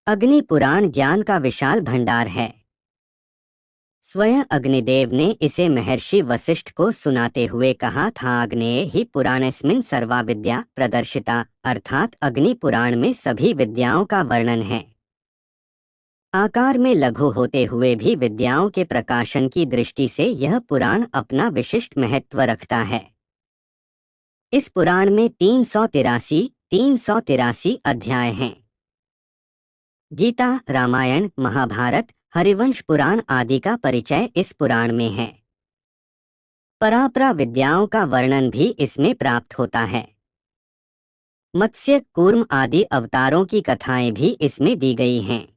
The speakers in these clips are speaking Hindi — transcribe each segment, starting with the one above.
अग्नि पुराण ज्ञान का विशाल भंडार है। स्वयं अग्निदेव ने इसे महर्षि वशिष्ठ को सुनाते हुए कहा था, अग्नेय ही पुराणस्मिन् सर्वा विद्या प्रदर्शिता, अर्थात अग्नि पुराण में सभी विद्याओं का वर्णन है। आकार में लघु होते हुए भी विद्याओं के प्रकाशन की दृष्टि से यह पुराण अपना विशिष्ट महत्व रखता है। इस पुराण में 383 अध्याय हैं। गीता, रामायण, महाभारत, हरिवंश पुराण आदि का परिचय इस पुराण में है। परापरा विद्याओं का वर्णन भी इसमें प्राप्त होता है। मत्स्य, कूर्म आदि अवतारों की कथाएं भी इसमें दी गई हैं।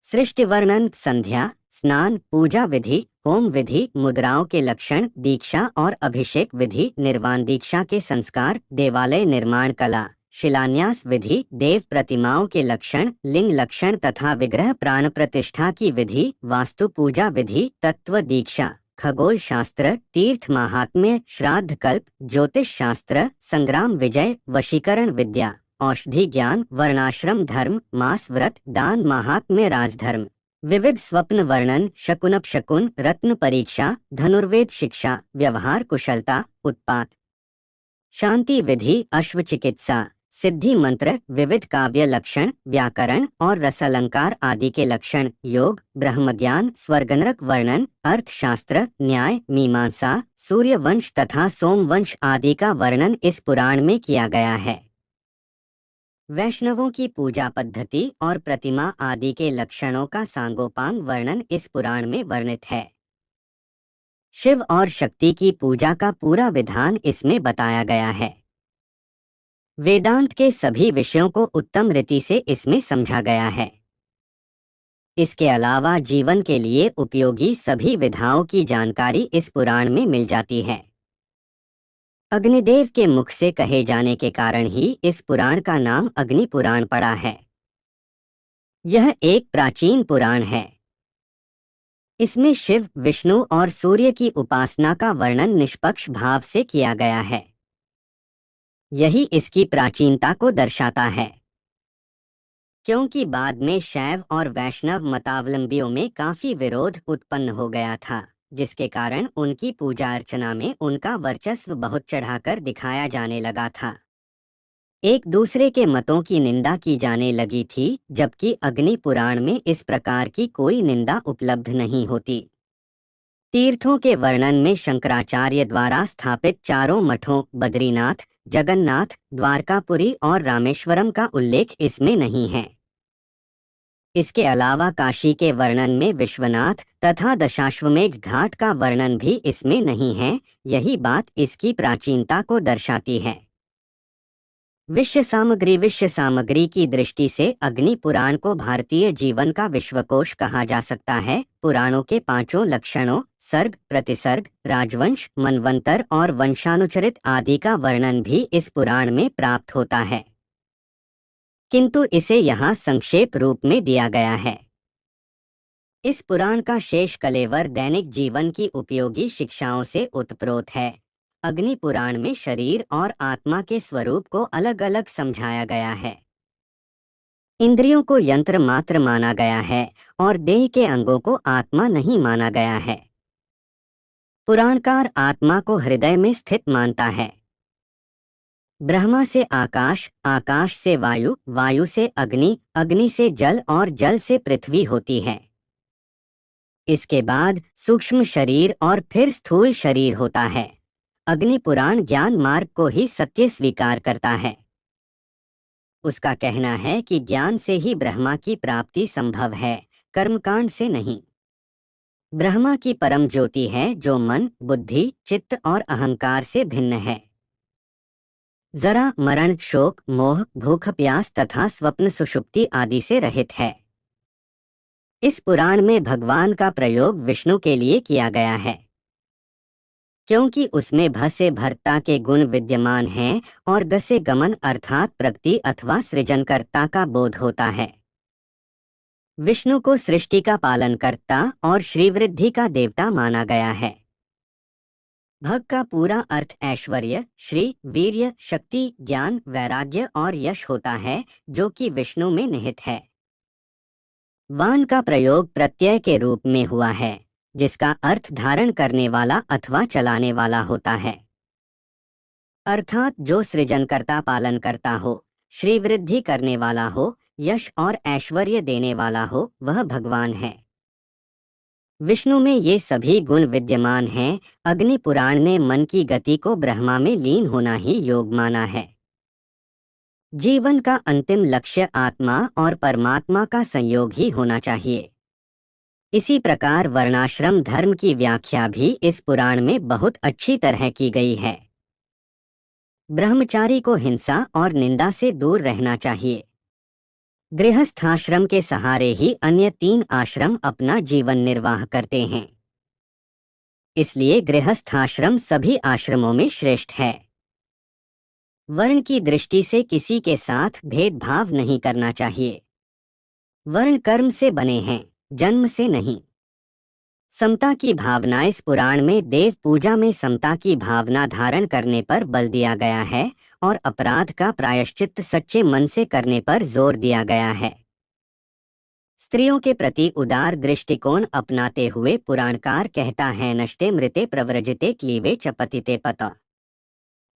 सृष्टि वर्णन, संध्या, स्नान, पूजा विधि, होम विधि, मुद्राओं के लक्षण, दीक्षा और अभिषेक विधि, निर्वाण दीक्षा के संस्कार, देवालय निर्माण कला, शिलान्यास विधि, देव प्रतिमाओं के लक्षण, लिंग लक्षण तथा विग्रह प्राण प्रतिष्ठा की विधि, वास्तु पूजा विधि, तत्व दीक्षा, खगोल शास्त्र, तीर्थ महात्म्य, श्राद्ध कल्प, ज्योतिष शास्त्र, संग्राम विजय, वशीकरण विद्या, औषधि ज्ञान, वर्णाश्रम धर्म, मास व्रत, दान महात्म्य, राजधर्म, विविध स्वप्न वर्णन, शकुन रत्न परीक्षा, धनुर्वेद शिक्षा, व्यवहार कुशलता, उत्पात शांति विधि, अश्व चिकित्सा, सिद्धि मंत्र, विविध काव्य लक्षण, व्याकरण और रसालंकार आदि के लक्षण, योग, ब्रह्मज्ञान, स्वर्गनरक वर्णन, अर्थशास्त्र, न्याय, मीमांसा, सूर्यवंश तथा सोमवंश आदि का वर्णन इस पुराण में किया गया है। वैष्णवों की पूजा पद्धति और प्रतिमा आदि के लक्षणों का सांगोपांग वर्णन इस पुराण में वर्णित है। शिव और शक्ति की पूजा का पूरा विधान इसमें बताया गया है। वेदांत के सभी विषयों को उत्तम रीति से इसमें समझा गया है। इसके अलावा जीवन के लिए उपयोगी सभी विधाओं की जानकारी इस पुराण में मिल जाती है। अग्निदेव के मुख से कहे जाने के कारण ही इस पुराण का नाम अग्नि पुराण पड़ा है। यह एक प्राचीन पुराण है। इसमें शिव, विष्णु और सूर्य की उपासना का वर्णन निष्पक्ष भाव से किया गया है। यही इसकी प्राचीनता को दर्शाता है। क्योंकि बाद में शैव और वैष्णव मतावलंबियों में काफी विरोध उत्पन्न हो गया था, जिसके कारण उनकी पूजा अर्चना में उनका वर्चस्व बहुत चढ़ाकर दिखाया जाने लगा था। एक दूसरे के मतों की निंदा की जाने लगी थी, जबकि अग्नि पुराण में इस प्रकार की कोई निंदा उपलब्ध नहीं होती। तीर्थों के वर्णन में शंकराचार्य द्वारा स्थापित चारों मठों बद्रीनाथ, जगन्नाथ, द्वारकापुरी और रामेश्वरम का उल्लेख इसमें नहीं है। इसके अलावा काशी के वर्णन में विश्वनाथ तथा दशाश्वमेध घाट का वर्णन भी इसमें नहीं है। यही बात इसकी प्राचीनता को दर्शाती है। विश्व सामग्री की दृष्टि से अग्नि पुराण को भारतीय जीवन का विश्वकोश कहा जा सकता है। पुराणों के पांचों लक्षणों सर्ग, प्रतिसर्ग, राजवंश, मनवंतर और वंशानुचरित आदि का वर्णन भी इस पुराण में प्राप्त होता है, किंतु इसे यहाँ संक्षेप रूप में दिया गया है। इस पुराण का शेष कलेवर दैनिक जीवन की उपयोगी शिक्षाओं से उत्प्रोत है। अग्नि पुराण में शरीर और आत्मा के स्वरूप को अलग अलग समझाया गया है। इंद्रियों को यंत्र मात्र माना गया है और देह के अंगों को आत्मा नहीं माना गया है। पुराणकार आत्मा को हृदय में स्थित मानता है। ब्रह्मा से आकाश, आकाश से वायु, वायु से अग्नि, अग्नि से जल और जल से पृथ्वी होती है। इसके बाद सूक्ष्म शरीर और फिर स्थूल शरीर होता है। अग्नि पुराण ज्ञान मार्ग को ही सत्य स्वीकार करता है। उसका कहना है कि ज्ञान से ही ब्रह्मा की प्राप्ति संभव है, कर्मकांड से नहीं। ब्रह्मा की परम ज्योति है जो मन, बुद्धि, चित्त और अहंकार से भिन्न है। जरा, मरण, शोक, मोह, भूख प्यास तथा स्वप्न सुषुप्ति आदि से रहित है। इस पुराण में भगवान का प्रयोग विष्णु के लिए किया गया है, क्योंकि उसमें भ से भर्ता के गुण विद्यमान हैं और ग से गमन अर्थात प्रगति अथवा सृजनकर्ता का बोध होता है। विष्णु को सृष्टि का पालनकर्ता और श्रीवृद्धि का देवता माना गया है। भग का पूरा अर्थ ऐश्वर्य, श्री, वीर्य, शक्ति, ज्ञान, वैराग्य और यश होता है, जो कि विष्णु में निहित है। वान का प्रयोग प्रत्यय के रूप में हुआ है, जिसका अर्थ धारण करने वाला अथवा चलाने वाला होता है। अर्थात जो सृजनकर्ता पालन करता हो, श्रीवृद्धि करने वाला हो, यश और ऐश्वर्य देने वाला हो, वह भगवान है। विष्णु में ये सभी गुण विद्यमान हैं। अग्नि पुराण ने मन की गति को ब्रह्मा में लीन होना ही योग माना है। जीवन का अंतिम लक्ष्य आत्मा और परमात्मा का संयोग ही होना चाहिए। इसी प्रकार वर्णाश्रम धर्म की व्याख्या भी इस पुराण में बहुत अच्छी तरह की गई है। ब्रह्मचारी को हिंसा और निंदा से दूर रहना चाहिए। गृहस्थाश्रम के सहारे ही अन्य 3 आश्रम अपना जीवन निर्वाह करते हैं। इसलिए गृहस्थाश्रम सभी आश्रमों में श्रेष्ठ है। वर्ण की दृष्टि से किसी के साथ भेदभाव नहीं करना चाहिए। वर्ण कर्म से बने हैं, जन्म से नहीं। समता की भावना इस पुराण में देव पूजा में समता की भावना धारण करने पर बल दिया गया है और अपराध का प्रायश्चित्त सच्चे मन से करने पर जोर दिया गया है। स्त्रियों के प्रति उदार दृष्टिकोण अपनाते हुए पुराणकार कहता है, नष्टे मृते प्रव्रजिते क्लीवे च पतिते पत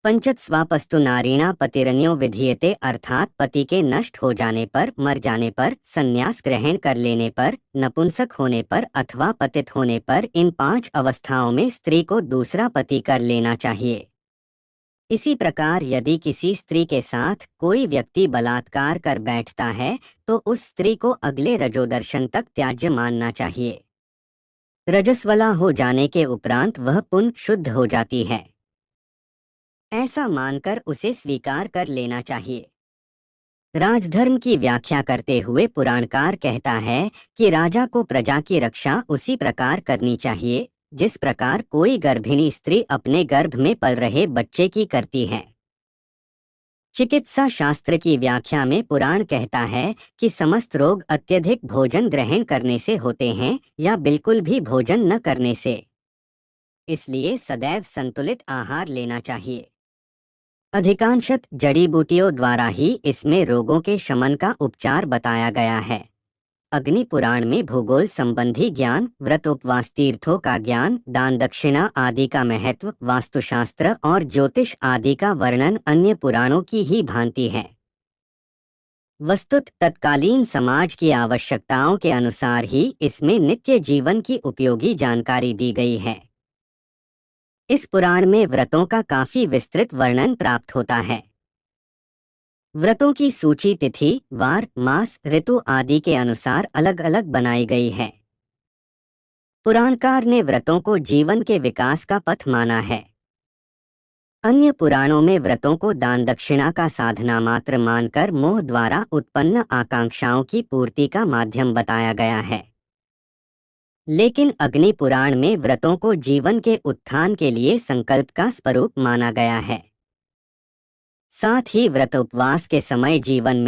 पंचत स्वापस्तु नारीणा पतिरन्यो विधीयते, अर्थात पति के नष्ट हो जाने पर, मर जाने पर, संन्यास ग्रहण कर लेने पर, नपुंसक होने पर अथवा पतित होने पर, इन 5 अवस्थाओं में स्त्री को दूसरा पति कर लेना चाहिए। इसी प्रकार यदि किसी स्त्री के साथ कोई व्यक्ति बलात्कार कर बैठता है तो उस स्त्री को अगले रजोदर्शन तक त्याज्य मानना चाहिए। रजस्वला हो जाने के उपरांत वह पुनः शुद्ध हो जाती है, ऐसा मानकर उसे स्वीकार कर लेना चाहिए। राजधर्म की व्याख्या करते हुए पुराणकार कहता है कि राजा को प्रजा की रक्षा उसी प्रकार करनी चाहिए जिस प्रकार कोई गर्भिणी स्त्री अपने गर्भ में पल रहे बच्चे की करती है। चिकित्सा शास्त्र की व्याख्या में पुराण कहता है कि समस्त रोग अत्यधिक भोजन ग्रहण करने से होते हैं या बिल्कुल भी भोजन न करने से। इसलिए सदैव संतुलित आहार लेना चाहिए। अधिकांशत जड़ी बूटियों द्वारा ही इसमें रोगों के शमन का उपचार बताया गया है। अग्नि पुराण में भूगोल संबंधी ज्ञान, व्रत उपवास तीर्थों का ज्ञान, दान दक्षिणा आदि का महत्व, वास्तुशास्त्र और ज्योतिष आदि का वर्णन अन्य पुराणों की ही भांति है। वस्तुत तत्कालीन समाज की आवश्यकताओं के अनुसार ही इसमें नित्य जीवन की उपयोगी जानकारी दी गई है। इस पुराण में व्रतों का काफी विस्तृत वर्णन प्राप्त होता है। व्रतों की सूची तिथि, वार, मास, ऋतु आदि के अनुसार अलग अलग बनाई गई है। पुराणकार ने व्रतों को जीवन के विकास का पथ माना है। अन्य पुराणों में व्रतों को दान दक्षिणा का साधना मात्र मानकर मोह द्वारा उत्पन्न आकांक्षाओं की पूर्ति का माध्यम बताया गया है। लेकिन अग्नि पुराण में व्रतों को जीवन के उत्थान के लिए संकल्प का स्वरूप माना गया है। साथ ही व्रत उपवास के समय जीवन में